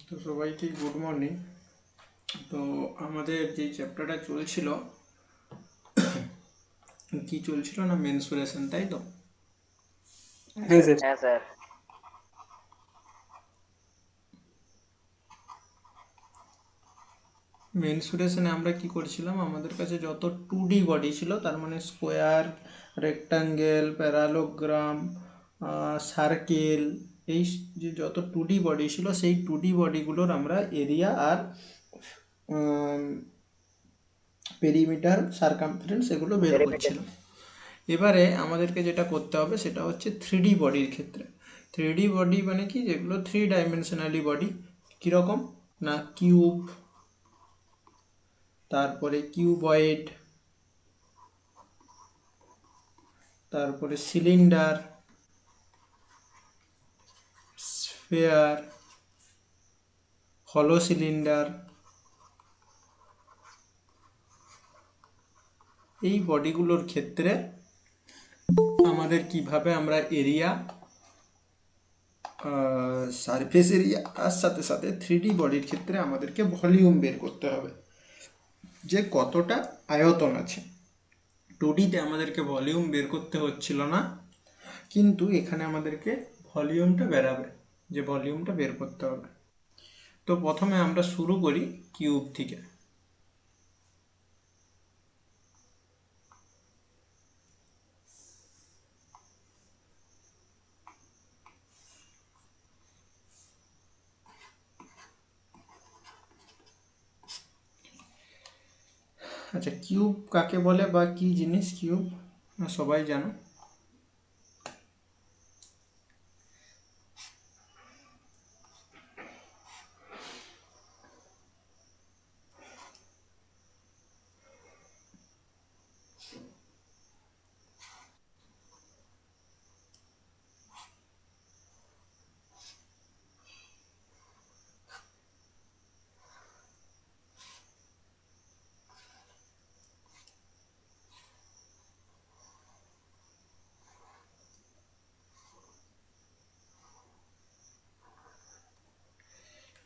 তো সবাইকে good morning. তো আমাদের যে চ্যাপ্টারটা চলছিল, কি চলছিল না মেনসুরেশন, তাই তো? হ্যাঁ স্যার। হ্যাঁ স্যার। মেনসুরেশনে আমরা কি করছিলাম, আমাদের কাছে যত 2D বডি ছিল, তার মানে স্কোয়ার, রেক্টাঙ্গেল, প্যারালোগ্রাম, সার্কেল, এই যে যত 2D বডি ছিল সেই 2D বডিগুলোর আমরা এরিয়া আর পেরিমিটার, সারকামফারেন্স এগুলো বের করছিলাম। এবারে আমাদেরকে যেটা করতে হবে সেটা হচ্ছে 3D বডির ক্ষেত্রে। 3D বডি মানে কি, যেগুলো 3 ডাইমেনশনালি বডি। কীরকম না, কিউব, তারপরে কিউবয়েড, তারপরে সিলিন্ডার, স্ফেয়ার, হলো সিলিন্ডার, এই বডিগুলোর ক্ষেত্রে আমাদের কিভাবে আমরা এরিয়া, সারফেস এরিয়া, আর সাথে সাথে 3D বডির ক্ষেত্রে আমাদেরকে ভলিউম বের করতে হবে, যে কতটা আয়তন আছে। 2Dতে আমাদেরকে ভলিউম বের করতে হচ্ছিল না, কিন্তু এখানে আমাদেরকে ভলিউমটা বেরাবে, যে ভলিউমটা বের করতে হবে। তো প্রথমে আমরা শুরু করি কিউব থেকে। আচ্ছা, কিউব কাকে বলে বা কি জিনিস কিউব, সবাই জানো?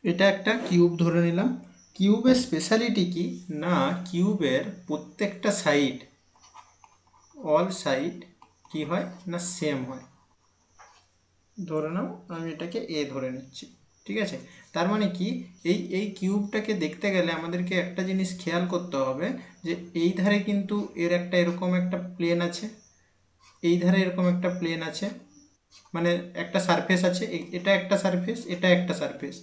এটা একটা কিউব ধরে নিলাম। কিউবের স্পেশালিটি কি না, কিউবের প্রত্যেকটা সাইড, অল সাইড কি হয় না সেম হয়। ধরে নাও আমি এটাকে এ ধরে নিচ্ছি, ঠিক আছে? তার মানে কি, এই কিউবটাকে দেখতে গেলে আমাদেরকে একটা জিনিস খেয়াল করতে হবে, যে এই ধারে কিন্তু এর একটা এরকম একটা প্লেন আছে, এই ধারে এরকম একটা প্লেন আছে, মানে একটা সারফেস আছে, এটা একটা সারফেস, এটা একটা সারফেস,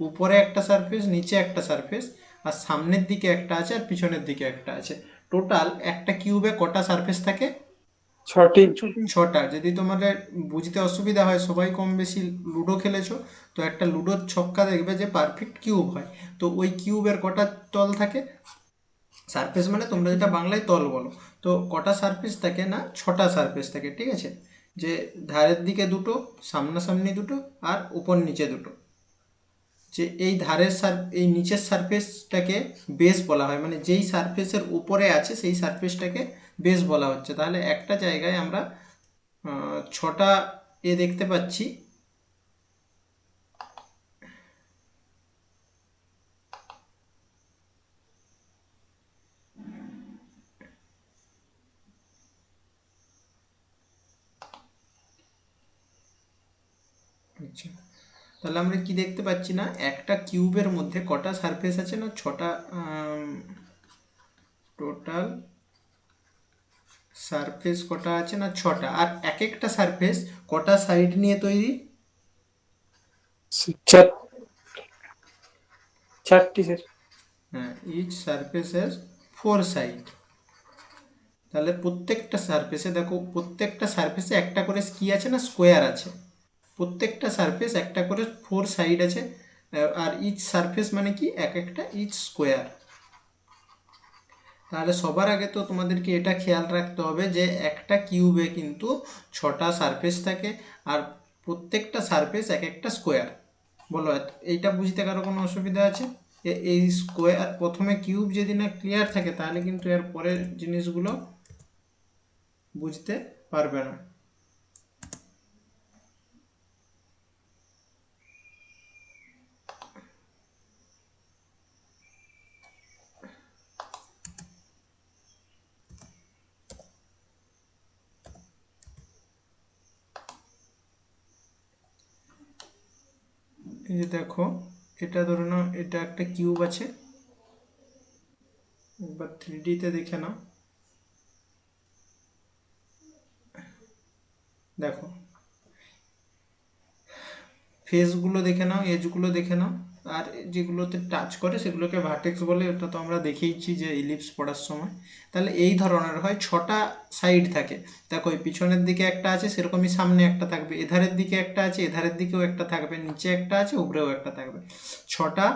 উপরে একটা সারফেস, নিচে একটা সারফেস, আর সামনের দিকে একটা আছে আর পিছনের দিকে একটা আছে। টোটাল একটা কিউবে কটা সারফেস থাকে? 6টি। 6টা। যদি তোমাদের বুঝতে অসুবিধা হয়, সবাই কম বেশি লুডো খেলেছো, তো একটা লুডোর ছক্কা দেখবে যে পারফেক্ট কিউব হয়, তো ওই কিউবের কটা তল থাকে? সারফেস মানে তোমরা যেটা বাংলায় তল বলো, তো কটা সারফেস থাকে না, 6টা সারফেস থাকে, ঠিক আছে? যে ধারের দিকে দুটো, সামনাসামনি দুটো, আর উপর নিচে দুটো। যে এই এই নিচের সারফেসটাকে বেস বলা হয়, মানে যেই সারফেসের উপরে আছে সেই সারফেসটাকে বেস বলা হচ্ছে। তাহলে একটা জায়গায় আমরা 6টা এ দেখতে পাচ্ছি। আচ্ছা, তাহলে আমরা কি দেখতে পাচ্ছি না, একটা কিউবের মধ্যে কটা সারফেস আছে না, 6টা। টোটাল সারফেস কটা আছে না, 6টা। আর এক একটা সারফেস কটা সাইড নিয়ে তৈরি? 4টি স্যার। হ্যাঁ, ইচ সারফেস হ্যাজ 4 সাইড। তাহলে প্রত্যেকটা সারফেসে দেখো, প্রত্যেকটা সারফেসে একটা করে কি আছে না, স্কোয়ার আছে। প্রত্যেকটা সারফেস একটা করে 4 সাইড আছে। আর ইচ সারফেস মানে কি, এক একটা ইচ স্কোয়ার। তাহলে সবার আগে তো তোমাদেরকে এটা খেয়াল রাখতে হবে যে একটা কিউবে কিন্তু 6টা সারফেস থাকে, আর প্রত্যেকটা সারফেস এক একটা স্কোয়ার। বলো, এইটা বুঝতে কারো কোনো অসুবিধা আছে? এই স্কোয়ার, প্রথমে কিউব যদি না ক্লিয়ার থাকে তাহলে কিন্তু এর পরের জিনিসগুলো বুঝতে পারবে না। এই যে দেখো, এটা ধরে নাও এটা একটা কিউব আছে, একবার 3D-তে দেখে নাও। দেখো ফেসগুলো দেখে নাও, এজগুলো দেখে নাও, আর যেগুলোতে টাচ করে সেগুলোকে ভার্টেক্স বলে। এটা তো আমরা দেখেইছি যে ইলিপস পড়ার সময়। তাহলে এই ধরনের হয়, 6টা সাইড থাকে। দেখো এই পিছনের দিকে একটা আছে, সেরকমই সামনে একটা থাকবে, এধারের দিকে একটা আছে, এধারের দিকেও একটা থাকবে, নিচে একটা আছে, উপরেও একটা থাকবে। 6টা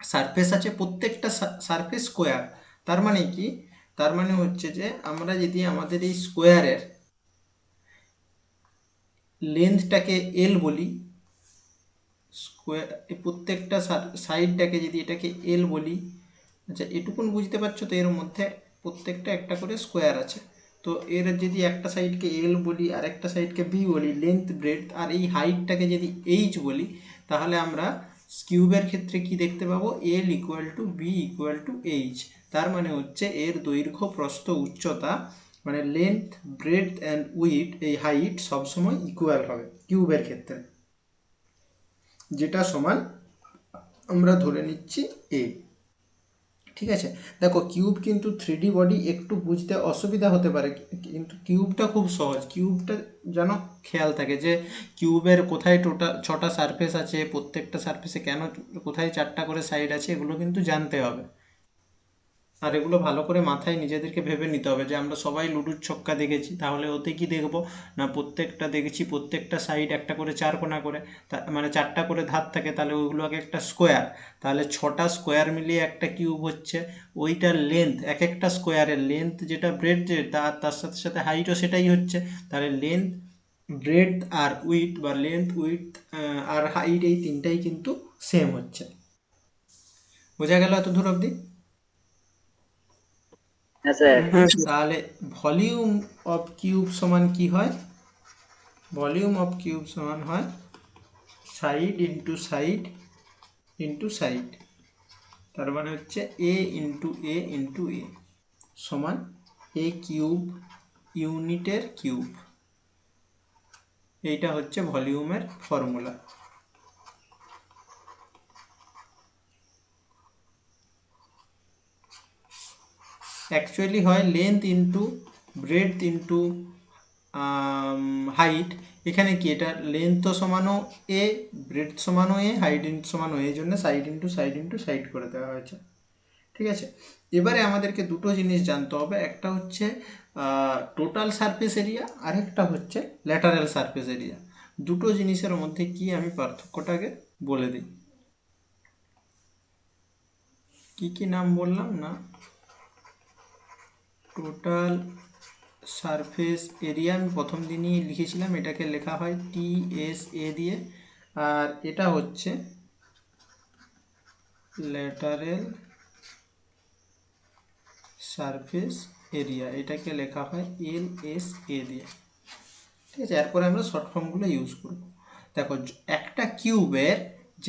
সারফেস আছে, প্রত্যেকটা সারফেস স্কোয়ার। তার মানে কি? তার মানে হচ্ছে যে আমরা যদি আমাদের এই স্কোয়ারের লেন্থটাকে এল বলি, স্কোয়ার এই প্রত্যেকটা সাইডটাকে যদি এটাকে এল বলি, আচ্ছা এটুকুন বুঝতে পারছো তো, এর মধ্যে প্রত্যেকটা একটা করে স্কোয়ার আছে। তো এর যদি একটা সাইডকে এল বলি আর একটা সাইডকে বি বলি, লেন্থ ব্রেডথ, আর এই হাইটটাকে যদি এইচ বলি, তাহলে আমরা কিউবের ক্ষেত্রে কি দেখতে পাবো? L equal to B equal to H. তার মানে হচ্ছে এর দৈর্ঘ্য, প্রস্থ, উচ্চতা, মানে লেন্থ, ব্রেডথ অ্যান্ড উইডথ, এই হাইট সবসময় ইকুয়াল হবে কিউবের ক্ষেত্রে, যেটা সমান আমরা ধরে নিচ্ছি এ। ঠিক আছে, দেখো কিউব কিন্তু 3D বডি, একটু বুঝতে অসুবিধা হতে পারে, কিন্তু কিউবটা খুব সহজ। কিউবটা যেন খেয়াল থাকে যে কিউবের কোথায় টোটাল 6টা সারফেস আছে, প্রত্যেকটা সারফেসে কেন কোথায় 4টা করে সাইড আছে, এগুলো কিন্তু জানতে হবে। আর এগুলো ভালো করে মাথায় নিজেদেরকে ভেবে নিতে হবে যে আমরা সবাই লুডোর ছক্কা দেখেছি, তাহলে ওতে কি দেখবো না, প্রত্যেকটা দেখেছি প্রত্যেকটা সাইড একটা করে 4 কোণা করে, মানে 4টা করে ধার থাকে, তাহলে ওইগুলো আগে একটা স্কোয়ার, তাহলে 6টা স্কোয়ার মিলিয়ে একটা কিউব হচ্ছে। ওইটার লেন্থ, এক একটা স্কোয়ারের লেন্থ যেটা ব্রেড, যে তার সাথে সাথে হাইটও সেটাই হচ্ছে। তাহলে লেন্থ, ব্রেডথ আর উইথ, বা লেন্থ, উইথ আর হাইট, এই তিনটাই কিন্তু সেম হচ্ছে। বোঝা গেল এত দূর অবধি? হ্যাঁ স্যার। হ্যাঁ স্যার। তাহলে ভলিউম অফ কিউব সমান কি হয়? ভলিউম অফ কিউব সমান হয় side into side into side. তার মানে হচ্ছে এ ইন্টু এ ইন্টু এ সমান এ কিউব ইউনিটের কিউব। এইটা হচ্ছে ভলিউমের ফর্মুলা। অ্যাকচুয়ালি হয় length into breadth into height. এখানে কি, এটা লেন্থ সমানও এ, ব্রেডথ সমানও এ, হাইট সমানও এ, এই জন্য side into side into side করে দেওয়া হয়েছে। ঠিক আছে, এবারে আমাদেরকে দুটো জিনিস জানতে হবে, একটা হচ্ছে টোটাল সারফেস এরিয়া, আরেকটা হচ্ছে ল্যাটারাল সারফেস এরিয়া। দুটো জিনিসের মধ্যে কি আমি পার্থক্যটাকে বলে দিই। কি কি নাম বললাম না, টোটাল সারফেস এরিয়া আমি প্রথম দিনই লিখেছিলাম, এটাকে লেখা হয় TSA দিয়ে, আর এটা হচ্ছে ল্যাটারাল সারফেস এরিয়া, এটাকে লেখা হয় LSA দিয়ে। ঠিক আছে, এরপরে আমরা শর্ট ফর্মগুলো ইউজ করব। দেখো একটা কিউবের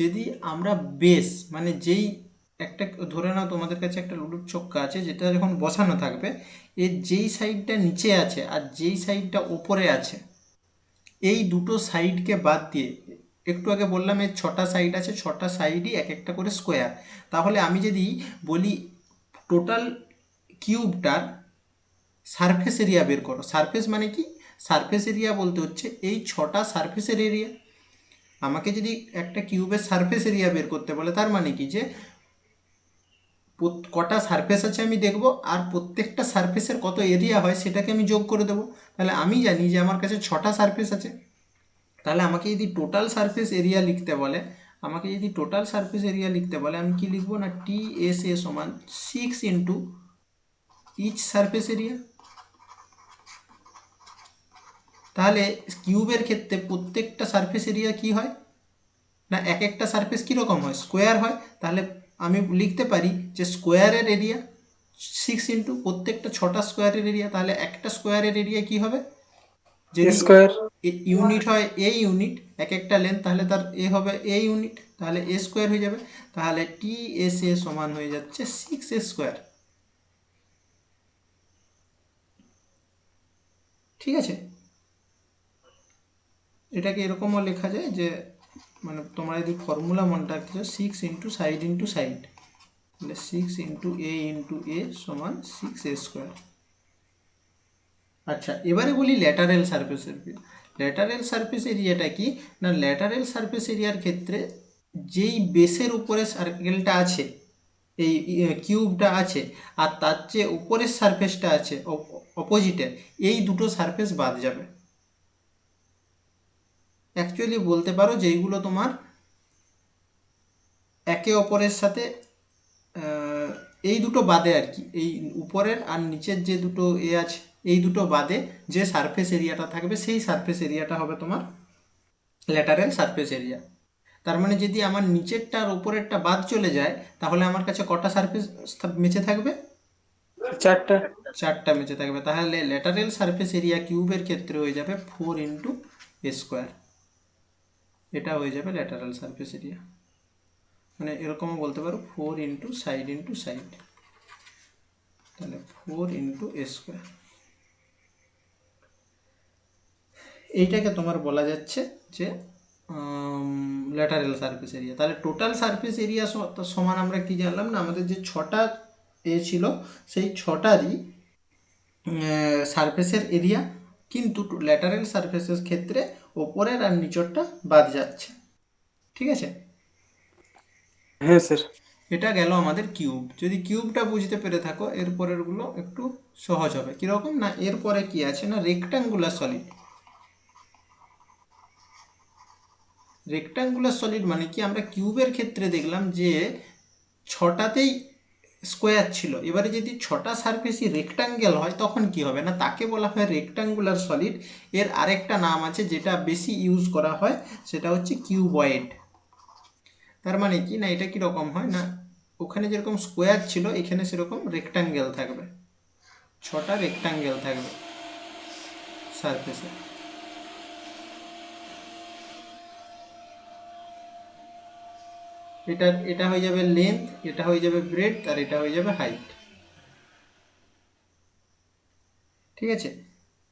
যদি আমরা বেস, মানে যেই একটা, ধরে নাও তোমাদের কাছে একটা লুডোর ছক্কা আছে, যেটা যখন বসানো থাকবে, এর যেই সাইডটা নিচে আছে আর যেই সাইডটা ওপরে আছে, এই দুটো সাইডকে বাদ দিয়ে, একটু আগে বললাম এর 6টা সাইড আছে, 6টা সাইডই এক একটা করে স্কোয়ার। তাহলে আমি যদি বলি টোটাল কিউবটার সারফেস এরিয়া বের করো, সারফেস মানে কি, সারফেস এরিয়া বলতে হচ্ছে এই 6টা সারফেসের এরিয়া। আমাকে যদি একটা কিউবের সারফেস এরিয়া বের করতে বলে, তার মানে কি যে কটা সারফেস আছে আমি দেখব, আর প্রত্যেকটা সারফেসের কত এরিয়া হয় সেটাকে আমি যোগ করে দেবো। তাহলে আমি জানি যে আমার কাছে 6টা সারফেস আছে, তাহলে আমাকে যদি টোটাল সারফেস এরিয়া লিখতে বলে, আমি কি লিখবো না, TSA সমান 6 ইন্টু ইচ সারফেস এরিয়া। তাহলে কিউবের ক্ষেত্রে প্রত্যেকটা সারফেস এরিয়া কি হয় না, এক একটা সারফেস কীরকম হয়, স্কোয়ার হয়। তাহলে আমি লিখতে পারি যে স্কোয়ারের এরিয়া 6 ইন্টু প্রত্যেকটা 6টা স্কোয়ারের এরিয়া। তাহলে একটা স্কোয়ারের এরিয়া কি হবে, যদি স্কোয়ার। ইউনিট হয় এ ইউনিট, এক একটা লেন্থ, তাহলে তার এ হবে এ ইউনিট, তাহলে এ স্কোয়ার হয়ে যাবে। তাহলে TSA সমান হয়ে যাচ্ছে 6A স্কোয়ার। ঠিক আছে, এটাকে এরকমও লেখা যায় যে মানে তোমরা যদি ফর্মুলা মনে রাখছো 6 ইন্টু সাইড ইন্টু সাইড, তাহলে 6 ইন্টু এ সমান 6a²। আচ্ছা, এবারে বলি lateral surface area. Lateral surface এরিয়াটা কি না, ল্যাটারাল সারফেস এরিয়ার ক্ষেত্রে যেই বেসের উপরে সার্কেলটা আছে, এই কিউবটা আছে, আর তার যে উপরের সারফেসটা আছে অপোজিটে, এই দুটো সারফেস বাদ যাবে। অ্যাকচুয়ালি বলতে পারো যেইগুলো তোমার একে অপরের সাথে এই দুটো বাদে আর কি, এই উপরের আর নিচের যে দুটো আছে এই দুটো বাদে যে সারফেস এরিয়াটা থাকবে সেই সারফেস এরিয়াটা হবে তোমার ল্যাটারাল সারফেস এরিয়া। তার মানে যদি আমার নিচেরটা আর উপরেরটা বাদ চলে যায়, তাহলে আমার কাছে কটা সারফেস বেঁচে থাকবে? 4টা। 4টা বেঁচে থাকবে। তাহলে ল্যাটারাল সারফেস এরিয়া কিউবের ক্ষেত্রে হয়ে যাবে 4 ইন্টু a²। এটা হয়ে যাবে ল্যাটারাল সারফেস এরিয়া। মানে এরকমও বলতে পারো 4 ইন্টু সাইড, তাহলে 4 ইন্টু a²। এইটাকে তোমার বলা যাচ্ছে যে ল্যাটারাল সারফেস এরিয়া। তাহলে টোটাল সারফেস এরিয়া সমান আমরা কি জানলাম না, আমাদের যে 6টা ছিল সেই 6টারই সারফেসের এরিয়া, কিন্তু ল্যাটারাল সারফেসের ক্ষেত্রে ওপরের আর নিচরটা বাদ যাচ্ছে। ঠিক আছে, হ্যাঁ স্যার। এটা গেল আমাদের কিউব। যদি কিউবটা বুঝতে পেরে থাকো, এরপরেরগুলো একটু সহজ হবে। কীরকম না, এরপরে কি আছে না, রেক্টাঙ্গুলার সলিড। রেক্টাঙ্গুলার সলিড মানে কি, আমরা কিউবের ক্ষেত্রে দেখলাম যে 6টাতেই স্কোয়ার ছিল। এবারে যদি 6টা সারফেসই রেক্টাঙ্গেল হয় তখন কি হবে না, তাকে বলা হয় রেক্টাঙ্গুলার সলিড। এর আরেকটা নাম আছে যেটা বেশি ইউজ করা হয়, সেটা হচ্ছে কিউবয়েড। তার মানে কি না, এটা কীরকম হয় না, ওখানে যেরকম স্কোয়ার ছিল এখানে সেরকম রেক্টাঙ্গেল থাকবে, 6টা রেক্টাঙ্গেল থাকবে সারফেসে। এটা হয়ে যাবে লেন্থ, এটা হয়ে যাবে ব্রেডথ, আর এটা হয়ে যাবে হাইট। ঠিক আছে,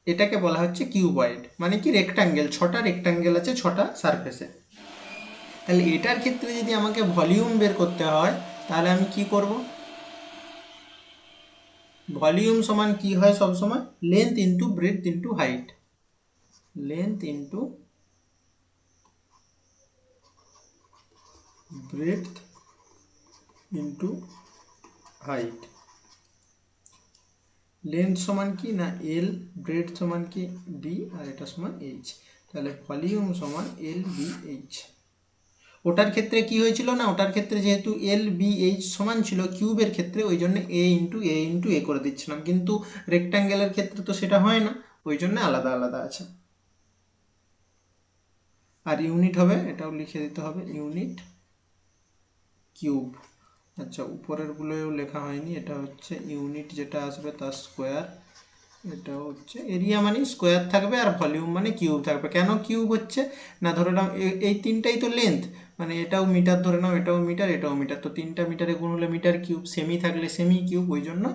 এটাকে বলা হচ্ছে কিউবয়েড। মানে কি রেক্টাঙ্গেল, 6টা রেক্টাঙ্গেল আছে 6টা সারফেসে। তাহলে এটার ক্ষেত্রে যদি আমাকে ভলিউম বের করতে হয়, তাহলে আমি কি করব? ভলিউম সমান কি হয় সব সময়, length into breadth into height. Length into breadth into height. Length সমান কি না এল, ব্রেডথ সমান কি বি, আর এটা সমান এইচ। তাহলে ভলিউম সমান এল বি এইচ। ওটার ক্ষেত্রে কি হয়েছিল না, ওটার ক্ষেত্রে যেহেতু এল বি এইচ সমান ছিল কিউবের ক্ষেত্রে, ওই জন্য এ করে দিচ্ছিলাম, কিন্তু রেক্টাঙ্গেলের ক্ষেত্রে তো সেটা হয় না, ওই জন্য আলাদা আলাদা আছে। আর ইউনিট হবে, এটাও লিখে দিতে হবে, ইউনিট কিউব। আচ্ছা, উপরেরগুলোও লেখা হয়নি, এটা হচ্ছে ইউনিট যেটা আসবে তার স্কোয়ার। এটা হচ্ছে এরিয়া মানে স্কোয়ার থাকবে, আর ভলিউম মানে কিউব থাকবে। কেন কিউব হচ্ছে না, ধরে নাও এই তিনটাই তো লেন্থ, মানে এটাও মিটার ধরে নাও, এটাও মিটার, এটাও মিটার, তো 3টা মিটারে গুণ হলে মিটার কিউব, সেমি থাকলে সেমি কিউব, ওই জন্য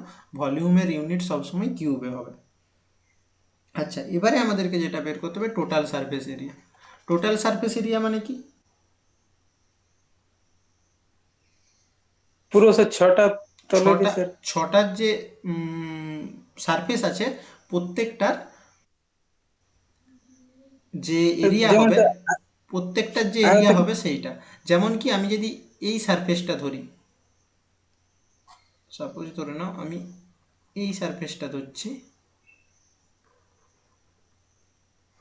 ভলিউমের ইউনিট সবসময় কিউবে হবে। আচ্ছা, এবারে আমাদেরকে যেটা বের করতে হবে total surface area. Total surface area মানে কি, পুরো স্যার 6টা তলেরই ছটা স্যার। ছটার যে সারফেস আছে প্রত্যেকটার যে এরিয়া যেমন হবে, স্যার প্রত্যেকটার যে এরিয়া আয়তন। হবে সেইটা। যেমন কি আমি যদি এই সারফেসটা ধরি, সাপোজ ধরে নাও আমি এই সারফেসটা ধরছি,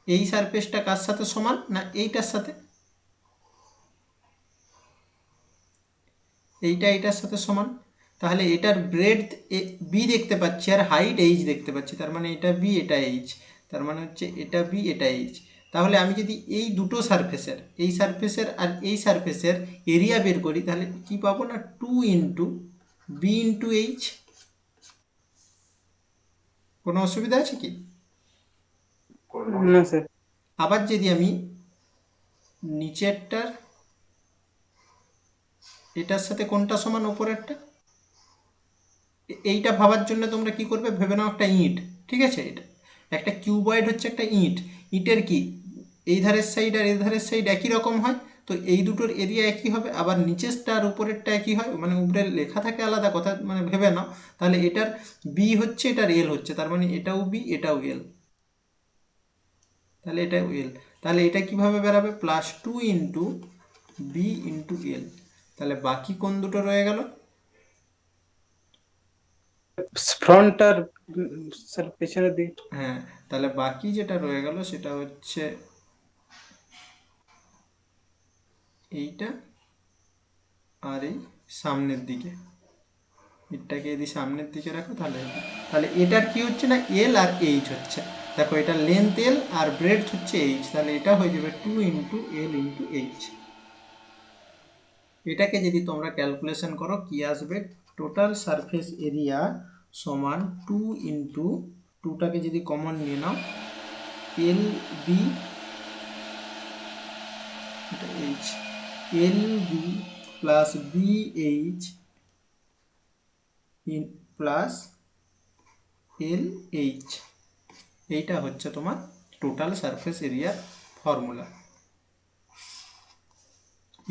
এই সারফেসটা কার সাথে সমান না এইটার সাথে, এইটা এটার সাথে সমান। তাহলে এটার ব্রেডথ বি দেখতে পাচ্ছি আর হাইট এইচ দেখতে পাচ্ছি, তার মানে এটা বি এটা এইচ, তার মানে হচ্ছে এটা বি এটা এইচ। তাহলে আমি যদি এই দুটো সারফেসের, এই সারফেসের আর এই সারফেসের এরিয়া বের করি, তাহলে কি পাবো না 2 ইন্টু বি ইন্টু এইচ। কোনো অসুবিধা আছে কি? না স্যার। আবার যদি আমি নিচেরটার এটার সাথে কোনটা সমান ওপরেরটা, এইটা ভাবার জন্য তোমরা কি করবে, ভেবে নাও একটা ইঁট। ঠিক আছে, এটা একটা কিউবয়েড হচ্ছে একটা ইঁট। ইঁটের কি এই ধারের সাইড আর এই ধারের সাইড একই রকম হয়, তো এই দুটোর এরিয়া একই হবে, আবার নিচেরটা আর উপরেরটা একই হয়, মানে উপরে লেখা থাকে আলাদা কথা, মানে ভেবে নাও। তাহলে এটার বি হচ্ছে, এটার এল হচ্ছে, তার মানে এটাও বি এটাও এল, তাহলে এটা এল। তাহলে এটা কিভাবে বেরাবে, +2 × বি × এল। তাহলে বাকি কোন দুটো রয়ে গেল, ফ্রন্ট আর স্যার পেছনের দিক। হ্যাঁ, তাহলে বাকি যেটা রয়ে গেল সেটা হচ্ছে এইটা আর এই সামনের দিকে, এটাকে যদি সামনের দিকে রাখো তাহলে তাহলে এটার কি হচ্ছে না, এল আর এইচ হচ্ছে। দেখো এটা লেন্থ এল আর ব্রেডথ হচ্ছে এইচ, তাহলে এটা হয়ে যাবে 2 × এল × এইচ। এটাকে যদি তোমরা ক্যালকুলেশন করো কি আসবে, টোটাল সারফেস এরিয়া সমান 2 × 2টাকে যদি কমন নিয়ে নাও, এল বি, এটা H, L B plus B H plus L H, এইটা হচ্ছে তোমার টোটাল সারফেস এরিয়ার ফর্মুলা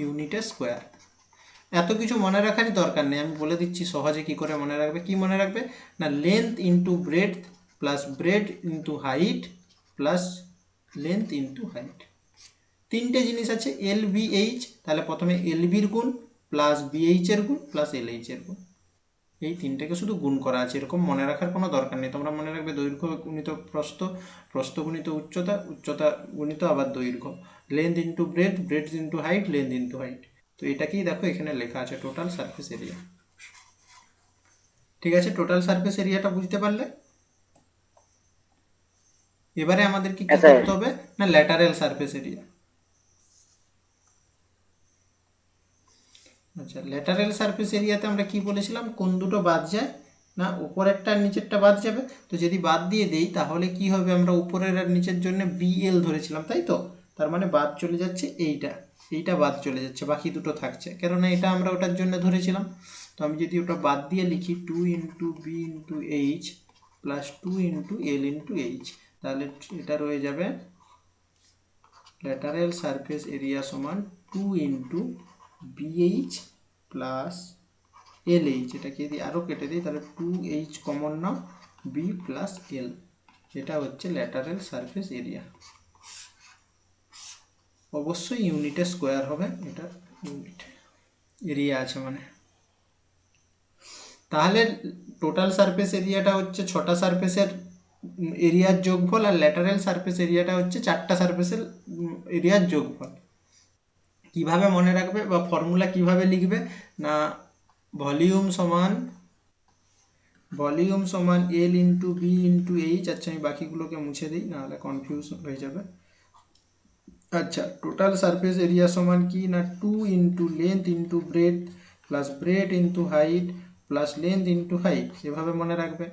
ইউনিটে স্কোয়ার। এত কিছু মনে রাখারই দরকার নেই, আমি বলে দিচ্ছি সহজে কি করে মনে রাখবে। কি মনে রাখবে না, length into breadth plus bread into height plus length into height. তিনটে জিনিস আছে এল বি এইচ, তাহলে প্রথমে এল বির গুণ প্লাস বিএইচ এর গুণ প্লাস এল এইচ এর গুণ, এই তিনটেকে শুধু গুণ করা আছে, এরকম মনে রাখার কোনো দরকার নেই। তোমরা মনে রাখবে দৈর্ঘ্য গুণিত প্রস্থ, প্রস্থ গুণিত উচ্চতা, উচ্চতা গুণিত আবার দৈর্ঘ্য, length into breadth, bread into height, length into height. তো এটাকেই দেখো এখানে লেখা আছে টোটাল সারফেস এরিয়া। ঠিক আছে, টোটাল সারফেস এরিয়াটা বুঝতে পারলে। এবারে আমাদেরকে কি করতে হবে না, ল্যাটারাল সারফেস এরিয়া। আচ্ছা, ল্যাটারাল সারফেস এরিয়াতে আমরা কি বলেছিলাম, কোন দুটো বাদ যায় না, উপরেরটা আর নিচেরটা বাদ যাবে। তো যদি বাদ দিয়ে দেই তাহলে কি হবে, আমরা উপরের আর নিচের জন্য বিএল ধরেছিলাম তাই তো, তার মানে বাদ চলে যাচ্ছে এইটা, এইটা বাদ চলে যাচ্ছে, বাকি দুটো থাকছে, কেননা এটা আমরা ওটার জন্য ধরেছিলাম। তো আমি যদি ওটা বাদ দিয়ে লিখি 2 × বি × এইচ প্লাস 2 × এল × এইচ, তাহলে এটা রয়ে যাবে ল্যাটারাল সারফেস এরিয়া সমান 2 × বিএইচ প্লাস এল এইচ। এটাকে যদি আরও কেটে দিই তাহলে 2H কমন নাও, বি প্লাস এল, এটা হচ্ছে ল্যাটারাল সারফেস এরিয়া। অবশ্যই ইউনিটে স্কোয়ার হবে, এটা ইউনিট এরিয়া আছে মানে। তাহলে টোটাল সারফেস এরিয়াটা হচ্ছে 6টা সারফেসের এরিয়ার যোগফল, আর ল্যাটারাল সারফেস এরিয়াটা হচ্ছে 4টা সারফেসের এরিয়ার যোগফল। কিভাবে মনে রাখবে বা ফর্মুলা কিভাবে লিখবে না, ভলিউম সমান L into B into H. আচ্ছা আমি বাকিগুলোকে মুছে দিই, নাহলে কনফিউজ হয়ে যাবে। আচ্ছা, টোটাল সারফেস এরিয়া সমান কি না, 2 × length into breadth plus bread into height plus length into height, এভাবে মনে রাখবে।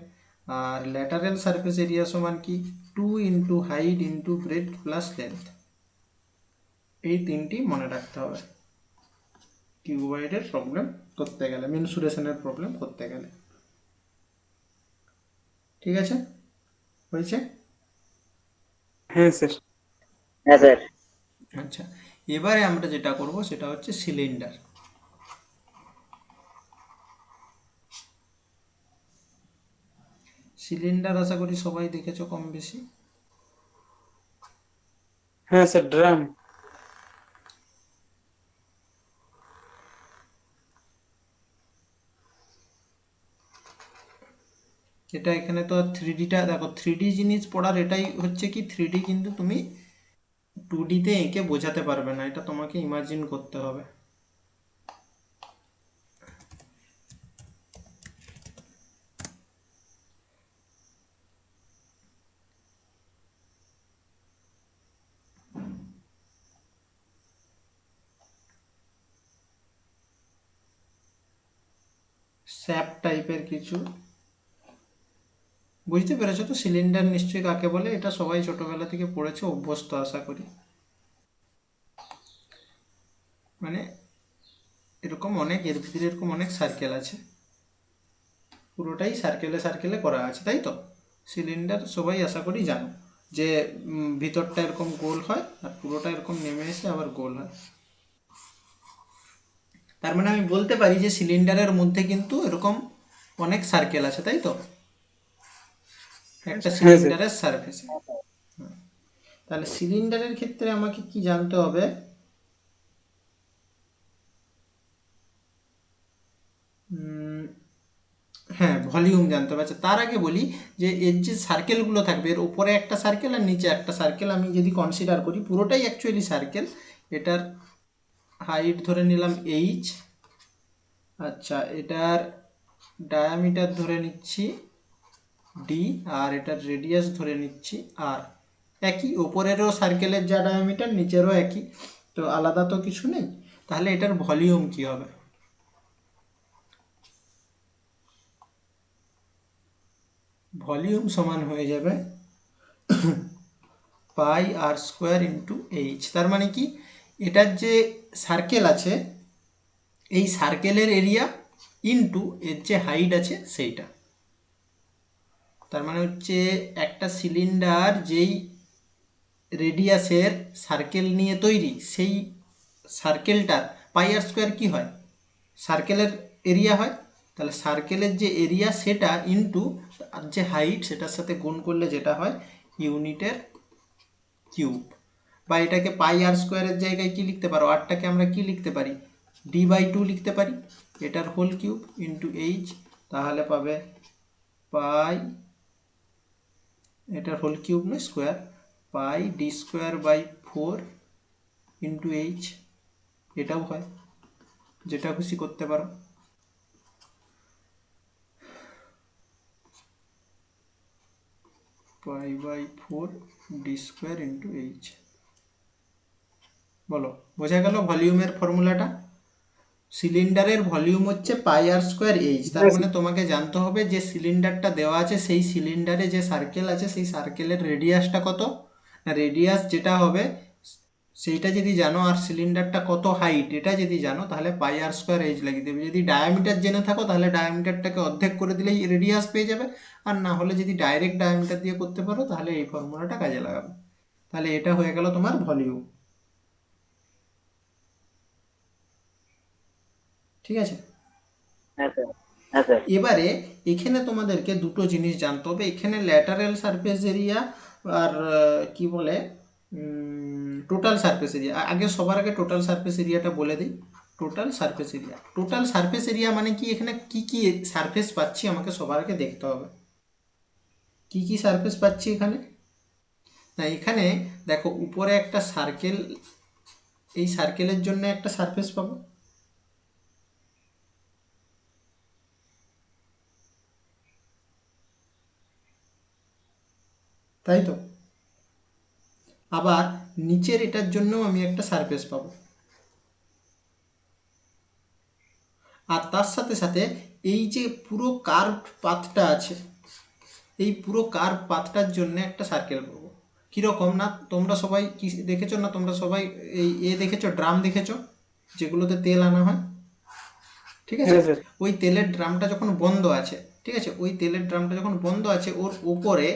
আর ল্যাটারাল সারফেস এরিয়া সমান কি, 2 × height into breadth plus length. এই তিনটি মনে রাখতে হবে কিউবয়েডের প্রবলেম করতে গেলে, মেনসুরেশনের প্রবলেম করতে গেলে। ঠিক আছে, হয়েছে? হ্যাঁ স্যার। আচ্ছা, এবারে আমরা যেটা করব সেটা হচ্ছে সিলিন্ডার। সিলিন্ডার আশা করি সবাই দেখেছো কম বেশি। হ্যাঁ স্যার, ড্রাম। এটা এখানে তো 3Dটা দেখো, 3D জিনিস পড়ার এটাই হচ্ছে কি, 3D কিন্তু তুমি 2Dতে এঁকে বোঝাতে পারবে না, এটা তোমাকে ইমাজিন করতে হবে। স্যাপ টাইপের কিছু, বুঝতে পেরেছো তো সিলিন্ডার নিশ্চয়ই কাকে বলে, এটা সবাই ছোটবেলা থেকে পড়েছে, অভ্যস্ত আশা করি। মানে এরকম অনেক, এর ভিতরে এরকম অনেক সার্কেল আছে, পুরোটাই সার্কেলে সার্কেলে করা আছে তাই তো। সিলিন্ডার সবাই আশা করি জানো যে ভিতরটা এরকম গোল হয় আর পুরোটা এরকম নেমে এসে আবার গোল হয়। তার মানে আমি বলতে পারি যে সিলিন্ডারের মধ্যে কিন্তু এরকম অনেক সার্কেল আছে, তাই তো, একটা হ্যাঁ স্যার। সিলিন্ডারের সারফেসে। তাহলে সিলিন্ডারের ক্ষেত্রে আমাকে কি জানতে হবে? হ্যাঁ, ভলিউম জানতে হবে। আচ্ছা, তার আগে বলি যে এর যে সার্কেলগুলো থাকবে, এর উপরে একটা সার্কেল আর নিচে একটা সার্কেল আমি যদি কনসিডার করি, পুরোটাই অ্যাকচুয়ালি সার্কেল। এটার হাইট ধরে নিলাম এইচ। আচ্ছা, এটার ডায়ামিটার ধরে নিচ্ছি ডি, আর এটার রেডিয়াস ধরে নিচ্ছি আর। একই, ওপরেরও সার্কেলের যা ডায়ামিটার নিচেরও একই, তো আলাদা তো কিছু নেই। তাহলে এটার ভলিউম কি হবে? ভলিউম সমান হয়ে যাবে পাই আর স্কোয়ার ইন্টু এইচ। তার মানে কি, এটার যে সার্কেল আছে এই সার্কেলের এরিয়া ইন্টু এর যে হাইট আছে সেইটা। তার মানে হচ্ছে একটা সিলিন্ডার যেই রেডিয়াসের সার্কেল নিয়ে তৈরি, সেই সার্কেলটার পাই আর স্কোয়ার কী হয়? সার্কেলের এরিয়া হয়। তাহলে সার্কেলের যে এরিয়া সেটা ইন্টু যে হাইট সেটার সাথে গুণ করলে যেটা হয় ইউনিটের কিউব। বা এটাকে পাই আর স্কোয়ারের জায়গায় কি লিখতে পারো, আরটাকে আমরা কি লিখতে পারি, d/2 লিখতে পারি, এটার হোল কিউব ইন্টু এইচ। তাহলে পাবে পাই, এটার হোল কিউব নয় স্কোয়ার, পাই d²/4 ইন্টু এইচ। এটাও হয়, যেটা খুশি করতে পারো। π/4 d² ইন্টু এইচ। বলো, বোঝা গেল ভলিউমের ফর্মুলাটা? সিলিন্ডারের ভলিউম হচ্ছে পাই আর স্কোয়ার এইচ। তার হ্যাঁ মানে স্যার। তোমাকে জানতে হবে যে সিলিন্ডারটা দেওয়া আছে, সেই সিলিন্ডারে যে সার্কেল আছে সেই সার্কেলের রেডিয়াসটা কত। না, রেডিয়াস যেটা হবে সেইটা যদি জানো, আর সিলিন্ডারটা কত হাইট এটা যদি জানো, তাহলে পাই আর স্কোয়ার এইচ লাগিয়ে দেবে। যদি ডায়ামিটার জেনে থাকো তাহলে ডায়ামিটারটাকে অর্ধেক করে দিলেই রেডিয়াস পেয়ে যাবে। আর না হলে যদি ডাইরেক্ট ডায়ামিটার দিয়ে করতে পারো তাহলে এই ফর্মুলাটা কাজে লাগাবে। তাহলে এটা হয়ে গেল তোমার ভলিউম। ঠিক আছে। হ্যাঁ স্যার। হ্যাঁ স্যার। এবারে এখানে তোমাদেরকে দুটো জিনিস জানতে হবে। এখানে ল্যাটারাল সারফেস এরিয়া আর কি বলে টোটাল সারফেস এরিয়া। আগে সবার আগে টোটাল সারফেস এরিয়াটা বলে দিই। Total surface area, total surface area মানে কি, এখানে কি কি সারফেস পাচ্ছি আমাকে সবার আগে দেখতে হবে। কি কি সারফেস পাচ্ছি এখানে? না, এখানে দেখো উপরে একটা সার্কেল, এই সার্কেলের জন্য একটা সারফেস পাবো, তাই তো। আবার নিচের এটার জন্যও আমি একটা সারফেস পাবো। আর তার সাথে সাথে এই যে পুরো কার্ভ পাথটা আছে, এই পুরো কার্ভ পাথটার জন্য একটা সার্কেল পাবো। কীরকম, না তোমরা সবাই কি দেখেছো, না তোমরা সবাই এই দেখেছো, ড্রাম দেখেছো যেগুলোতে তেল আনা হয়, ঠিক আছে। হ্যাঁ স্যার। ওই তেলের ড্রামটা যখন বন্ধ আছে, ঠিক আছে, ওই তেলের ড্রামটা যখন বন্ধ আছে, ওর উপরে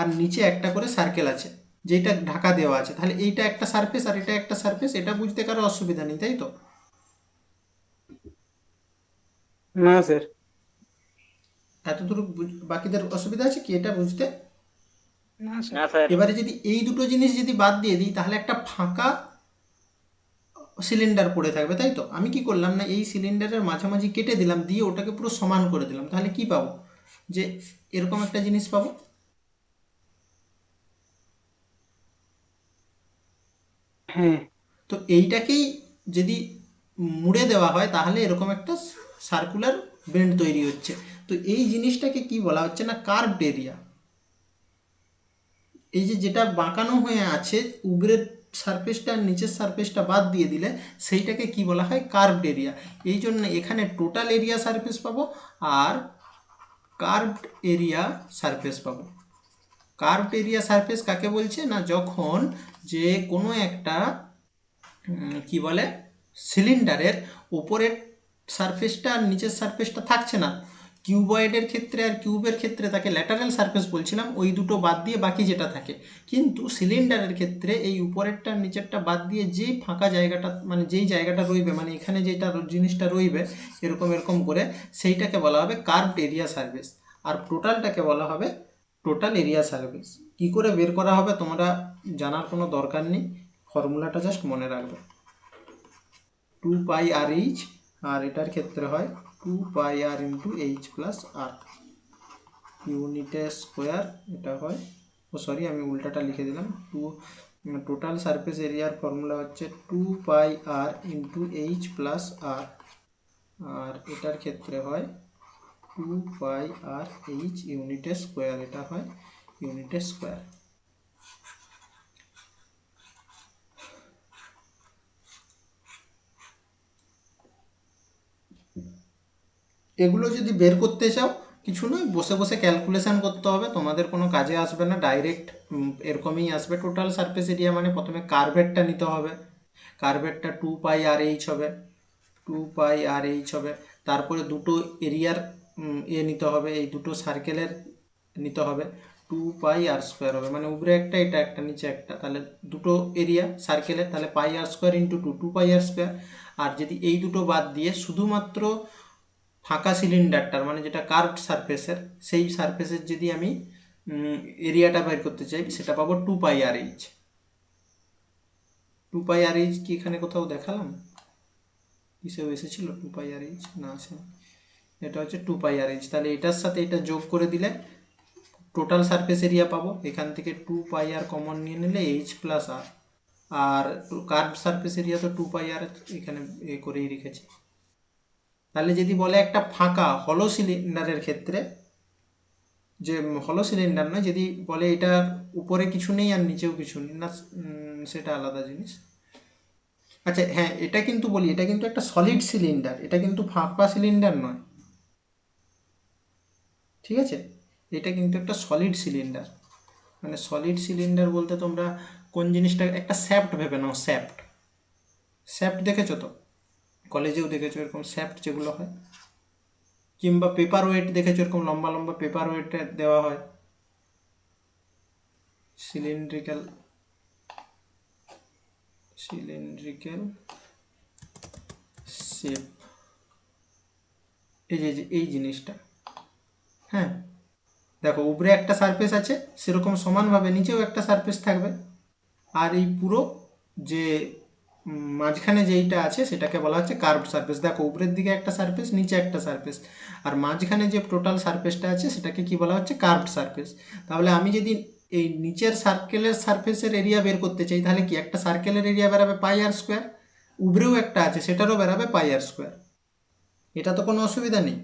আর নিচে একটা করে সার্কেল আছে যেটা ঢাকা দেওয়া আছে। তাহলে এইটা একটা সারফেস আর এটা একটা সারফেস, এটা বুঝতে কারো অসুবিধা নেই, তাই তো। না স্যার। এতদূর বাকিদের অসুবিধা আছে কি এটা বুঝতে? না না স্যার। স্যার। এবারে যদি এই দুটো জিনিস যদি বাদ দিয়ে দিই তাহলে একটা ফাঁকা সিলিন্ডার পড়ে থাকবে, তাই তো। আমি কি করলাম, না এই সিলিন্ডারের মাঝামাঝি কেটে দিলাম, দিয়ে ওটাকে পুরো সমান করে দিলাম। তাহলে কি পাবো, যে এরকম একটা জিনিস পাবো। হ্যাঁ। তো এইটাকেই যদি মুড়ে দেওয়া হয় তাহলে এরকম একটা সার্কুলার বেন্ড তৈরি হচ্ছে। তো এই জিনিসটাকে কি বলা হচ্ছে, না কার্ভড এরিয়া। এই যে যেটা বাঁকানো হয়ে আছে, উপরের সারফেসটা আর নিচের সারফেসটা বাদ দিয়ে দিলে সেইটাকে কি বলা হয়, কার্ভড এরিয়া। এই জন্য এখানে টোটাল এরিয়া সারফেস পাবো আর কার্ভড এরিয়া সারফেস পাবো। কার্ভড এরিয়া সারফেস কাকে বলছে, না যখন যে কোনো একটা কি বলে সিলিন্ডারের উপরের সারফেসটা আর নিচের সারফেসটা থাকছে না, কিউবয়েডের ক্ষেত্রে আর কিউবের ক্ষেত্রে তাকে ল্যাটারাল সারফেস বলছিলাম, ওই দুটো বাদ দিয়ে বাকি যেটা থাকে। কিন্তু সিলিন্ডারের ক্ষেত্রে এই উপরেরটা নিচেরটা বাদ দিয়ে যেই ফাঁকা জায়গাটা, মানে যেই জায়গাটা রইবে, মানে এখানে যেটা জিনিসটা রইবে এরকম এরকম করে, সেইটাকে বলা হবে কার্ভড এরিয়া সারফেস। আর টোটালটাকে বলা হবে টোটাল এরিয়া সারফেস। কী করে বের করা হবে তোমরা জানার কোনো দরকার নেই, ফর্মুলাটা জাস্ট মনে রাখবে। 2πr/h, আর এটার ক্ষেত্রে হয় 2πr ইন্টু এইচ প্লাস আর ইউনিটের স্কোয়ার। এটা হয়, ও সরি আমি উল্টাটা লিখে দিলাম, টোটাল সারফেস এরিয়ার ফর্মুলা হচ্ছে 2πr ইন্টু এইচ প্লাস আর, আর এটার ক্ষেত্রে হয় 2πr/h ইউনিটের স্কোয়ার, এটা হয় ইউনিটের স্কোয়ার। এগুলো যদি বের করতে চাও কিছু নয়, বসে বসে ক্যালকুলেশন করতে হবে, তোমাদের কোনো কাজে আসবে না, ডাইরেক্ট এরকমই আসবে। টোটাল সারফেস এরিয়া মানে প্রথমে কার্ভেটটা নিতে হবে, কার্ভেটটা 2πr/h হবে, 2πr/h হবে। তারপরে দুটো এরিয়ার নিতে হবে, এই দুটো সার্কেলের নিতে হবে, 2πr² হবে, মানে উপরে একটা এটা একটা নিচে একটা, তাহলে দুটো এরিয়া সার্কেলের, তাহলে πr² ইন্টু 2πr²। আর যদি এই দুটো বাদ দিয়ে শুধুমাত্র ফাঁকা সিলিন্ডারটার, মানে যেটা কার্ভড সারফেসের, সেই সারফেসের যদি আমি এরিয়াটা বের করতে চাই, সেটা পাবো 2πr/h। 2πr/h কি এখানে কোথাও দেখালাম? কিসেও এসেছিল 2πr/h? না আসেনি। এটা হচ্ছে 2πr/h। তাহলে এটার সাথে এটা যোগ করে দিলে টোটাল সারফেস এরিয়া পাবো। এখান থেকে 2πr কমন নিয়ে নিলে h প্লাস আর, আর কার্ভ সারফেস এরিয়া তো 2πr এখানে করেই রেখেছি। তাহলে যদি বলে একটা ফাঁকা হলো সিলিন্ডারের ক্ষেত্রে, যে হলো সিলিন্ডার নয়, যদি বলে এটার উপরে কিছু নেই আর নিচেও কিছু নেই না, সেটা আলাদা জিনিস। আচ্ছা হ্যাঁ, এটা কিন্তু বলি, এটা কিন্তু একটা সলিড সিলিন্ডার, এটা কিন্তু ফাঁকা সিলিন্ডার নয়, ঠিক আছে? এটা কিন্তু একটা সলিড সিলিন্ডার। মানে সলিড সিলিন্ডার বলতে তোমরা কোন জিনিসটা, একটা শ্যাফট ভেবে নাও, শ্যাফট। শ্যাফট দেখেছো তো, কলেজেও দেখেছো এরকম শ্যাফট যেগুলো হয়, কিংবা পেপার ওয়েট দেখেছো, এরকম লম্বা লম্বা পেপার ওয়েট দেওয়া হয়, সিলিন্ড্রিক্যাল শেপ, এই যে এই জিনিসটা। হ্যাঁ দেখো, উপরে একটা সারফেস আছে, সেরকম সমানভাবে নিচেও একটা সারফেস থাকবে, আর এই পুরো যে মাঝখানে যেইটা আছে সেটাকে বলা হচ্ছে কার্ভড সারফেস। দেখো উপরের দিকে একটা সারফেস, নিচে একটা সারফেস, আর মাঝখানে যে টোটাল সারফেসটা আছে সেটাকে কি বলা হচ্ছে কার্ভড সারফেস। তাহলে আমি যদি এই নিচের সার্কেলের সারফেসের এরিয়া বের করতে চাই, তাহলে কি একটা সার্কেলের এরিয়া বেরাবে πr², উপরেও একটা আছে সেটারও বেরাবে πr²। এটা তো কোনো অসুবিধা নেই,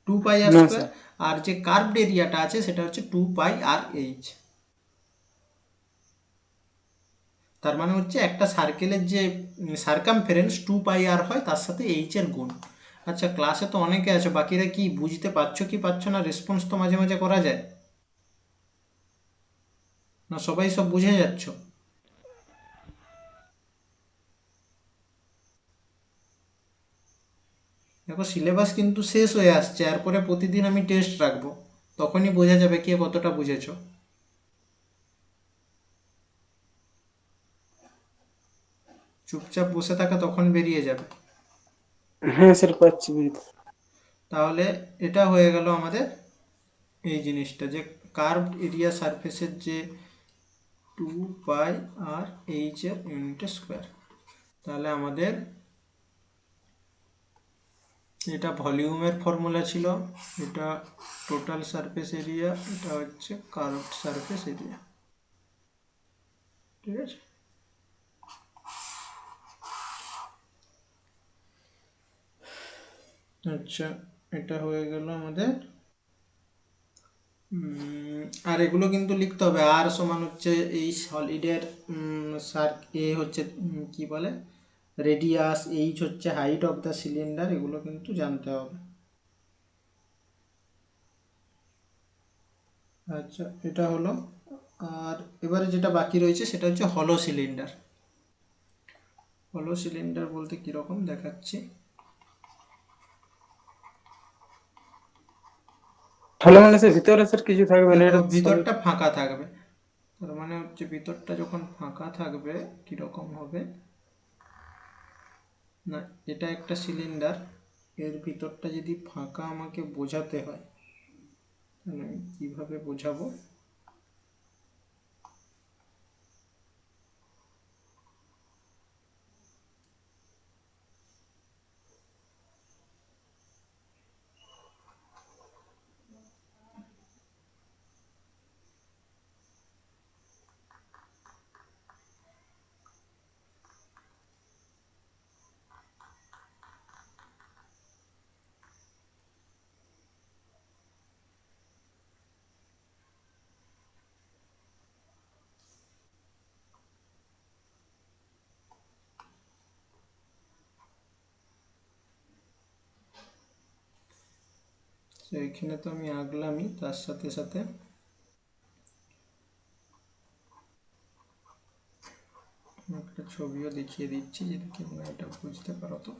2πr²। না স্যার। আর যে কার্ভড এরিয়াটা আছে সেটা হচ্ছে 2πr/h। তার মানে হচ্ছে একটা সার্কেলের যে সার্কামফারেন্স 2πr হয়, তার সাথে এইচ এর গুণ। আচ্ছা ক্লাসে তো অনেকে আছে, বাকিরা কি বুঝতে পারছো কি পারছো না? রেসপন্স তো মাঝে মাঝে করা যায় না, সবাই সব বুঝে যাচ্ছ? দেখো সিলেবাস কিন্তু শেষ হয়ে আসছে, এরপরে প্রতিদিন আমি টেস্ট রাখবো, তখনই বোঝা যাবে কে কতটা বুঝেছো। চুপচাপ বসে থাকা তখন বেরিয়ে যাবে। হ্যাঁ স্যার, পাচ্ছি বুঝতে। তাহলে এটা হয়ে গেল আমাদের এই জিনিসটা, যে কার্ভড এরিয়া সারফেসের যে 2πr/h এর ইউনিট স্কোয়ার। তাহলে আমাদের এটা ভলিউমের ফর্মুলা ছিল, এটা টোটাল সারফেস এরিয়া, এটা হচ্ছে কার্ভড সারফেস এরিয়া, ঠিক আছে? আচ্ছা এটা হয়ে গেল আমাদের। আর এগুলো কিন্তু লিখতে হবে। আর সমান হচ্ছে এই সলিডের হচ্ছে কি বলে রেডিয়াস, এইচ হচ্ছে হাইট অফ দ্য সিলিন্ডার, এগুলো কিন্তু জানতে হবে। আচ্ছা এটা হলো। আর এবারে যেটা বাকি রয়েছে সেটা হচ্ছে হলো সিলিন্ডার। হলো সিলিন্ডার বলতে কীরকম দেখাচ্ছি। তাহলে মানে স্যার ভিতরে স্যার কিছু থাকবে না, দেখো এটা solid। ভিতরটা ফাঁকা থাকবে, তার মানে হচ্ছে ভিতরটা যখন ফাঁকা থাকবে কীরকম হবে না, এটা একটা সিলিন্ডার, এর ভিতরটা যদি ফাঁকা আমাকে বোঝাতে হয় তাহলে আমি কীভাবে বোঝাবো। তো এখানে তো আমি আঁকলামই, তার সাথে সাথে একটা ছবিও দেখিয়ে দিচ্ছি যদি তোমরা এটা বুঝতে পারো। তো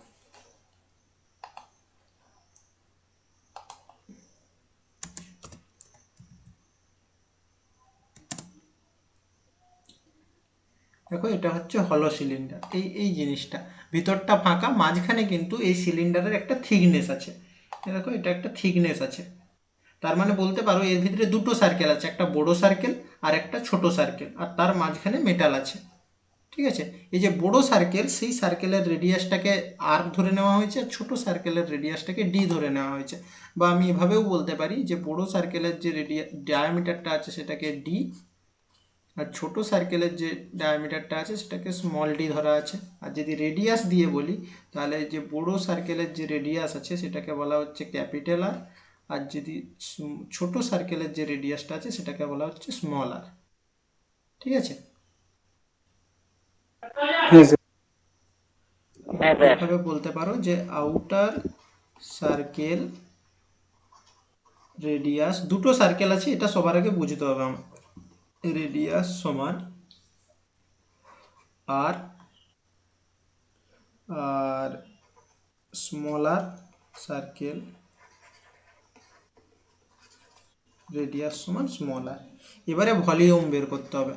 দেখো এটা হচ্ছে হলো সিলিন্ডার, এই জিনিসটা ভিতরটা ফাঁকা, মাঝখানে কিন্তু এই সিলিন্ডারের একটা থিকনেস আছে, দেখো এটা একটা থিকনেস আছে। তার মানে বলতে পারো এর ভিতরে দুটো সার্কেল আছে, একটা বড় সার্কেল আর একটা ছোট সার্কেল, আর তার মাঝখানে মেটাল আছে। ঠিক আছে, এই যে বড় সার্কেল, সেই সার্কেলের রেডিয়াসটাকে আর ধরে নেওয়া হয়েছে, আর ছোট সার্কেলের রেডিয়াসটাকে ডি ধরে নেওয়া হয়েছে। বা আমি এভাবেও বলতে পারি যে বড় সার্কেলের যে ডায়ামিটারটা আছে সেটাকে ডি, আর ছোট সার্কেলের যে ডায়ামিটারটা আছে সেটাকে স্মল ডি ধরা আছে। আর যদি রেডিয়াস দিয়ে বলি তাহলে যে বড় সার্কেলের যে রেডিয়াস আছে সেটাকে বলা হচ্ছে ক্যাপিটাল আর, আর যদি ছোট সার্কেলের যে রেডিয়াসটা আছে সেটাকে বলা হচ্ছে স্মল আর। ঠিক আছে, হ্যাঁ স্যার। হ্যাঁ স্যার। এভাবে বলতে পারো যে আউটার সার্কেল রেডিয়াস, দুটো সার্কেল আছে এটা সবার আগে বুঝতে হবে আমার, রেডিয়াস সমান আর, আর স্মলার সার্কেল রেডিয়াস সমান স্মল আর। এবারে ভলিউম বের করতে হবে,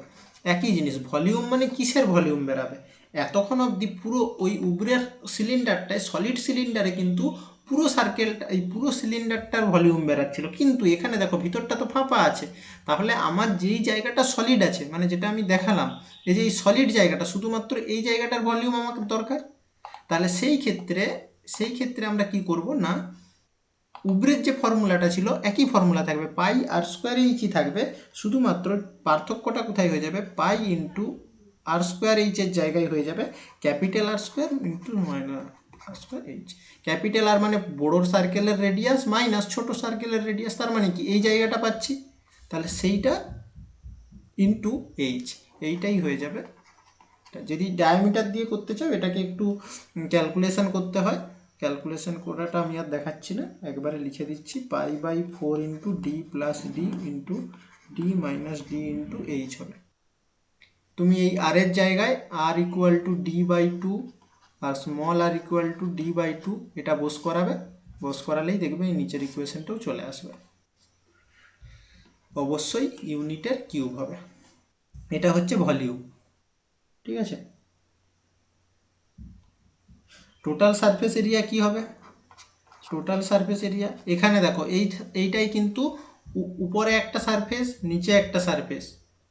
একই জিনিস, ভলিউম মানে কিসের ভলিউম বেরাবে। এতক্ষণ অবধি পুরো ওই উপরের সিলিন্ডারটায়, সলিড সিলিন্ডারে কিন্তু পুরো সার্কেলটা, এই পুরো সিলিন্ডারটার ভলিউম বেরাচ্ছিল, কিন্তু এখানে দেখো ভিতরটা তো ফাঁপা আছে। তাহলে আমার যেই জায়গাটা সলিড আছে, মানে যেটা আমি দেখালাম, এই যে এই সলিড জায়গাটা, শুধুমাত্র এই জায়গাটার ভলিউম আমাকে দরকার। তাহলে সেই ক্ষেত্রে আমরা কি করব না, উপরের যে ফর্মুলাটা ছিল একই ফর্মুলা থাকবে, পাই আর স্কোয়ার এইচই থাকবে, শুধুমাত্র পার্থক্যটা কোথায় হয়ে যাবে, পাই ইন্টু আর স্কোয়ার এইচের জায়গায় হয়ে যাবে capital R square into minus R square H. Capital R মানে বড় সার্কেলের রেডিয়াস মাইনাস ছোট সার্কেলের রেডিয়াস, তার মানে কি এই জায়গাটা পাচ্ছি, তাহলে সেইটা ইন্টু এইচ, এইটাই হয়ে যাবে। যদি ডায়ামিটার দিয়ে করতে চাও এটাকে একটু ক্যালকুলেশন করতে হয়, ক্যালকুলেশন করাটা আমি আর দেখাচ্ছি না, একবারে লিখে দিচ্ছি, pi by 4 into D plus D into D minus D into H হবে। তুমি এই আর এর জায়গায় R equal to D by 2 আর small R equal to D by 2 এটা বস করাবে, বস করালেই দেখবে এই নিচের ইকুয়েশনটাও চলে আসবে। অবশ্যই ইউনিটের কিউব হবে। এটা হচ্ছে ভলিউম। ঠিক আছে, টোটাল সারফেস এরিয়া কি হবে, টোটাল সারফেস এরিয়া এখানে দেখো এইটাই কিন্তু উপরে একটা সারফেস, নিচে একটা সারফেস,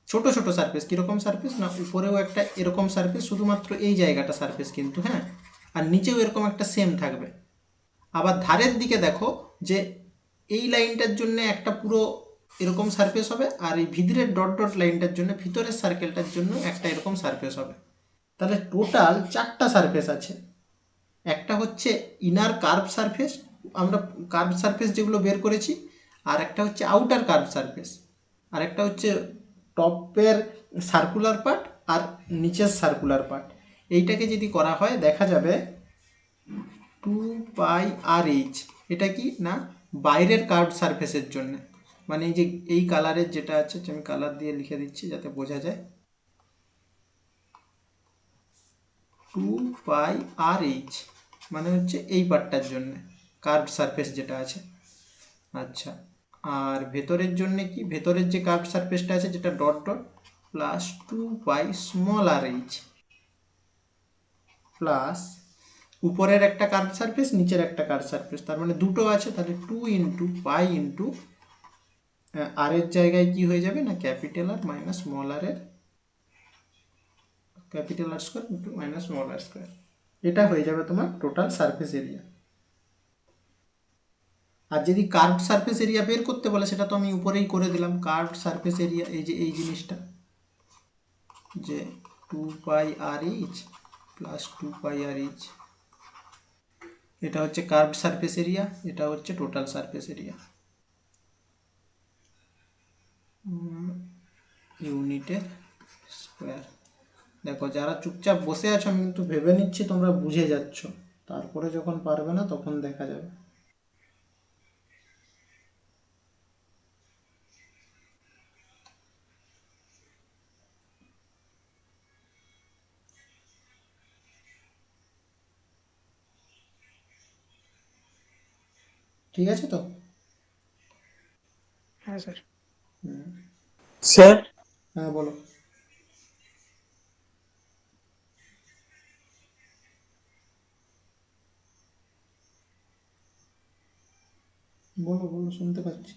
ছোট ছোট সারফেস, কীরকম সারফেস না, উপরেও একটা এরকম সারফেস, শুধুমাত্র এই জায়গাটা সারফেস কিন্তু, হ্যাঁ, আর নিচেও এরকম একটা সেম থাকবে। আবার ধারের দিকে দেখো যে এই লাইনটার জন্য একটা পুরো এরকম সারফেস হবে, আর এই ভিতরের ডট ডট লাইনটার জন্য, ভিতরের সার্কেলটার জন্য একটা এরকম সারফেস হবে। তাহলে টোটাল 4টা সারফেস আছে। একটা হচ্ছে ইনার কার্ভ সারফেস, আমরা কার্ভ সারফেস যেগুলো বের করেছি, আর একটা হচ্ছে আউটার কার্ভ সারফেস, আর একটা হচ্ছে টপের সার্কুলার পার্ট আর নিচের সার্কুলার পার্ট। এইটাকে যদি করা হয় দেখা যাবে 2πr/h, এটা কি না বাইরের কার্ভ সারফেসের জন্য, মানে এই যে এই কালারের যেটা আছে, আমি কালার দিয়ে লিখে দিচ্ছি যাতে বোঝা যায়, 2πr/h মানে হচ্ছে এই পার্টটার জন্য কার্ভ সারফেস যেটা আছে। আচ্ছা, আর ভেতরের জন্য কি, ভেতরের যে কার্ভ সারফেসটা আছে যেটা dot dot plus 2 pi small R H plus উপরের একটা কার্ভ সারফেস নিচের একটা কার্ভ সারফেস, তার মানে দুটো আছে, তাহলে 2 × পাই ইন্টু আর এর জায়গায় কি হয়ে যাবে না capital R minus small R এর capital R square into minus small R square, এটা হয়ে যাবে তোমার টোটাল সারফেস এরিয়া। আর যদি কার্ভড সারফেস এরিয়া বের করতে বলে সেটা তো আমি উপরেই করে দিলাম, কার্ভড সারফেস এরিয়া এই যে এই জিনিসটা যে 2πr/h প্লাস 2πr/h, এটা হচ্ছে কার্ভড সারফেস এরিয়া, এটা হচ্ছে টোটাল সারফেস এরিয়া ইউনিটের স্কোয়ার। দেখো যারা চুপচাপ বসে আছো আমি কিন্তু ভেবে নিচ্ছি তোমরা বুঝে যাচ্ছ, তারপরে যখন পারবে না তখন দেখা যাবে। ঠিক আছে তো? হ্যাঁ স্যার। হুম। স্যার হ্যাঁ বলো। বলো বলো, শুনতে পাচ্ছি।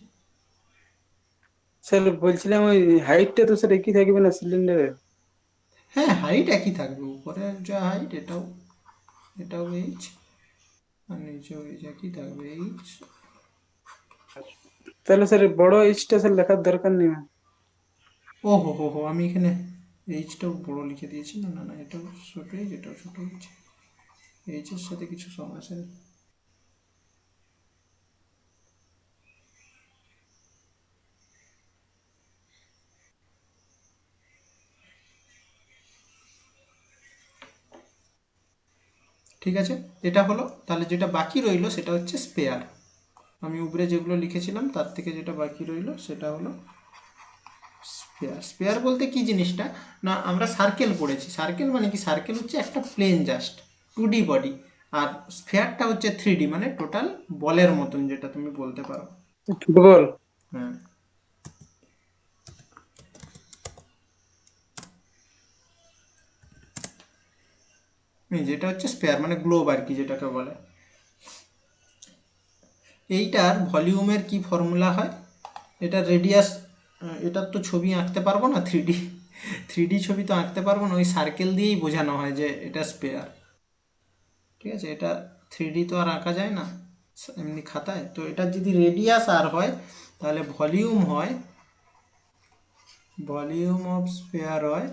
স্যার বলছিলাম ওই হাইটটা তো স্যার একই থাকবে না সিলিন্ডারের? হ্যাঁ হাইট একই থাকবে, উপরের যা হাইট এটাও এটাও এইচ, আর নিচেও এইচ একই থাকবে এইচ। তাহলে স্যার বড় এইচটা স্যার লেখার দরকার নেই? ও হো হো হো, আমি এখানে এইচটাও বড় লিখে দিয়েছি, না না না এটাও ছোটো এইচ এটাও ছোটো এইচ, এইচের সাথে কিছু সমস্যা নেই। ঠিক আছে, এটা হলো। তাহলে যেটা বাকি রইলো সেটা হচ্ছে স্পেয়ার। আমি উপরে যেগুলো লিখেছিলাম তার থেকে যেটা বাকি রইলো সেটা হলো স্পেয়ার। স্পেয়ার বলতে কি জিনিসটা না, আমরা সার্কেল পড়েছি, সার্কেল মানে কি, সার্কেল হচ্ছে একটা প্লেন জাস্ট 2D বডি, আর স্ফেয়ারটা হচ্ছে 3D মানে টোটাল বলের মতন, যেটা তুমি বলতে পারো। ফুটবল। হ্যাঁ যেটা হচ্ছে স্পেয়ার মানে গ্লোব আর কি যেটাকে বলে। এইটার ভলিউমের কি ফর্মুলা হয়, এটা রেডিয়াস, এটার তো ছবি আঁকতে পারবো না, 3D ছবি তো আঁকতে পারবো না, ওই সার্কেল দিয়েই বোঝানো হয় যে এটা স্পেয়ার। ঠিক আছে, এটা 3D তো আর আঁকা যায় না এমনি খাতায়, তো এটার যদি রেডিয়াস আর হয় তাহলে ভলিউম হয়, ভলিউম অফ স্পেয়ার হয়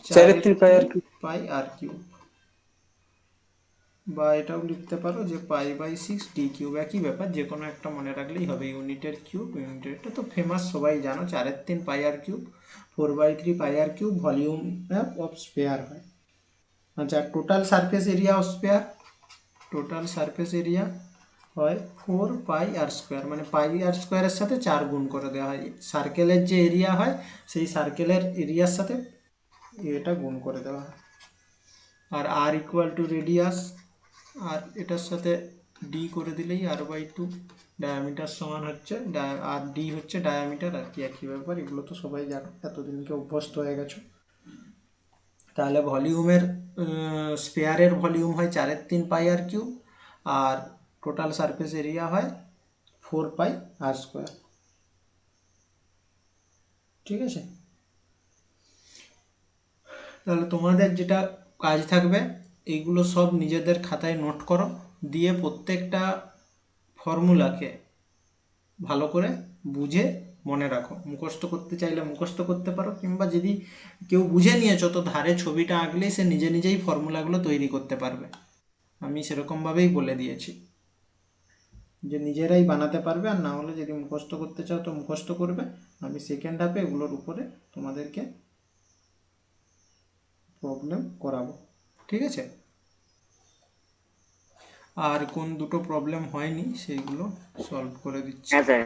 4/3 পাই আর কি। পাই আর কিউব, বা এটাও লিখতে পারো যে π/6d³ একই ব্যাপার, যে কোনো একটা মনে রাখলেই হবে। ইউনিটের কিউব, ইউনিটের এটা তো ফেমাস সবাই জানো, 4/3 πr³ 4/3 πr³ volume of spare হয়। আচ্ছা, total surface area of spare, total surface area হয় 4πr², মানে πr² সাথে 4 গুণ করে দেওয়া হয়, সার্কেলের যে এরিয়া হয় সেই সার্কেলের এরিয়ার সাথে এটা গুণ করে দেওয়া হয়। আর r = রেডিয়াস, আর এটার সাথে ডি করে দিলেই r/2, ডায়ামিটার সমান হচ্ছে আর ডি হচ্ছে ডায়ামিটার আর কি, একই ব্যাপার, এগুলো তো সবাই জানো, এতদিনকে অভ্যস্ত হয়ে গেছো। তাহলে ভলিউমের স্পেয়ারের ভলিউম হয় 4/3 πr³ আর টোটাল সারফেস এরিয়া হয় 4πr²। ঠিক আছে, তাহলে তোমাদের যেটা কাজ থাকবে এইগুলো সব নিজেদের খাতায় নোট করো, দিয়ে প্রত্যেকটা ফর্মুলাকে ভালো করে বুঝে মনে রাখো। মুখস্থ করতে চাইলে মুখস্থ করতে পারো, কিংবা যদি কেউ বুঝে নিয়েছো তো ধারে ছবিটা আঁকলেই সে নিজে নিজেই ফর্মুলাগুলো তৈরি করতে পারবে। আমি সেরকমভাবেই বলে দিয়েছি যে নিজেরাই বানাতে পারবে, আর না হলে যদি মুখস্থ করতে চাও তো মুখস্থ করবে। আমি সেকেন্ড হাফে এগুলোর উপরে তোমাদেরকে প্রবলেম করাবো। ঠিক আছে, আর কোন দুটো প্রবলেম হয়নি সেইগুলো সলভ করে দিচ্ছি। হ্যাঁ স্যার।